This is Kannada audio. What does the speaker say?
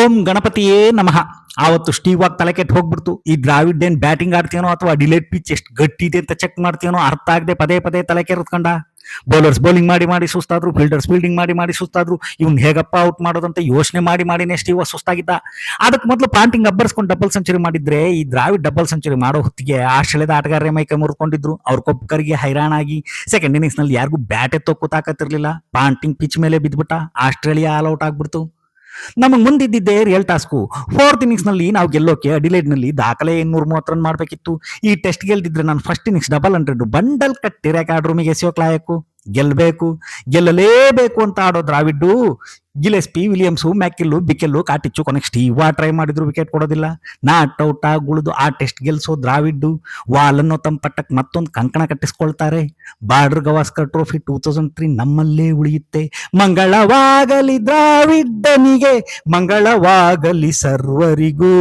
ಓಂ ಗಣಪತಿಯೇ ನಮಃ. ಆವತ್ತು ಸ್ಟೀವ್ ಆಗಿ ತಲೆ ಕೆಟ್ಟು ಹೋಗ್ಬಿಡ್ತು. ಈ ದ್ರಾವಿಡ್ ಏನ್ ಬ್ಯಾಟಿಂಗ್ ಆಡ್ತೀನೋ ಅಥವಾ ಡಿಲೇಟ್ ಪಿಚ್ ಎಷ್ಟು ಗಟ್ಟಿ ಇದೆ ಅಂತ ಚೆಕ್ ಮಾಡ್ತೀನೋ ಅರ್ಥ ಆಗದೆ ಪದೇ ಪದೇ ತಲೆ ಕೆರೆದ್ಕೊಂಡ. ಬೌಲರ್ಸ್ ಬೌಲಿಂಗ್ ಮಾಡಿ ಮಾಡಿ ಸುಸ್ತಾದ್ರು, ಫೀಲ್ಡರ್ಸ್ ಫೀಲ್ಡಿಂಗ್ ಮಾಡಿ ಮಾಡಿ ಸುಸ್ತಾದ್ರು. ಇವ್ನ್ ಹೇಗಪ್ಪ ಔಟ್ ಮಾಡೋದಂತ ಯೋಚನೆ ಮಾಡಿ ಮಾಡಿನೇ ಸ್ಟೀವ್ ಸುಸ್ತಾಗಿದ್ದ. ಅದಕ್ಕೆ ಮೊದಲು ಪಾಂಟಿಂಗ್ ಅಬ್ಬರ್ಸ್ಕೊಂಡು ಡಬಲ್ ಸೆಂಚುರಿ ಮಾಡಿದ್ರೆ ಈ ದ್ರಾವಿಡ್ ಡಬಲ್ ಸೆಂಚುರಿ ಮಾಡೋ ಹೊತ್ತಿಗೆ ಆಸ್ಟ್ರೇಲಿಯಾದ ಆಟಗಾರರೇ ಮೈಕೈ ಮುರ್ಕೊಂಡಿದ್ರು. ಅವ್ರ ಕೊಬ್ಬರಿಗೆ ಹೈರಾಣಾಗಿ ಸೆಕೆಂಡ್ ಇನ್ನಿಂಗ್ಸ್ ನಲ್ಲಿ ಯಾರಿಗೂ ಬ್ಯಾಟ್ ಎತ್ತೋಕ್ಕೂ ತಾಕತ್ತಿರ್ಲಿಲ್ಲ. ಪಾಂಟಿಂಗ್ ಪಿಚ್ ಮೇಲೆ ಬಿದ್ಬಿಟ್ಟ. ಆಸ್ಟ್ರೇಲಿಯಾ ಆಲ್ ಔಟ್ ಆಗ್ಬಿಡ್ತು. ನಮಗ್ ಮುಂದಿದ್ದಿದ್ದೇ ರಿಯಲ್ ಟಾಸ್ಕು. ಫೋರ್ತ್ ಇನ್ನಿಂಗ್ಸ್ ನಲ್ಲಿ ನಾವು ಗೆಲ್ಲೋಕೆ ಅಡಿಲೇಡ್ ನಲ್ಲಿ ದಾಖಲೆ 230 ರನ್ ಮಾಡ್ಬೇಕಿತ್ತು. ಈ ಟೆಸ್ಟ್ ಗೆಲ್ದಿದ್ರೆ ನಾನು ಫಸ್ಟ್ ಇನ್ನಿಂಗ್ಸ್ 100 ಬಂಡಲ್ ಕಟ್ಟಿ ರೆಕಾರ್ಡ್ ರೂಮಿಗೆ ಎಸೆಯೋಕ್ ಲಾಯಕ್ಕು. ಗೆಲ್ಲಲೇಬೇಕು ಅಂತ ಆಡೋ ದ್ರಾವಿಡ್ಡು ಗಿಲೆಸ್ಪಿ, ವಿಲಿಯಮ್ಸು, ಮ್ಯಾಕಿಲ್ಲು, ಬಿಕೆಲ್ಲು, ಕಾಟಿಚ್ಚು, ಕೊನೆಗೆ ಸ್ಟೀವಾ ಟ್ರೈ ಮಾಡಿದ್ರು ವಿಕೆಟ್ ಕೊಡೋದಿಲ್ಲ. ನಾಟ್ ಔಟ್ ಆಗುಳಿದು ಆ ಟೆಸ್ಟ್ ಗೆಲ್ಸೋ ದ್ರಾವಿಡ್ಡು ವಾಲನ್ನೋ ತಮ್ಮ ಪಟ್ಟಕ್ಕೆ ಮತ್ತೊಂದು ಕಂಕಣ ಕಟ್ಟಿಸ್ಕೊಳ್ತಾರೆ. ಬಾರ್ಡರ್ ಗವಾಸ್ಕರ್ ಟ್ರೋಫಿ 2003 ನಮ್ಮಲ್ಲೇ ಉಳಿಯುತ್ತೆ. ಮಂಗಳವಾಗಲಿ ದ್ರಾವಿಡ್ಡನಿಗೆ, ಮಂಗಳವಾಗಲಿ ಸರ್ವರಿಗೂ.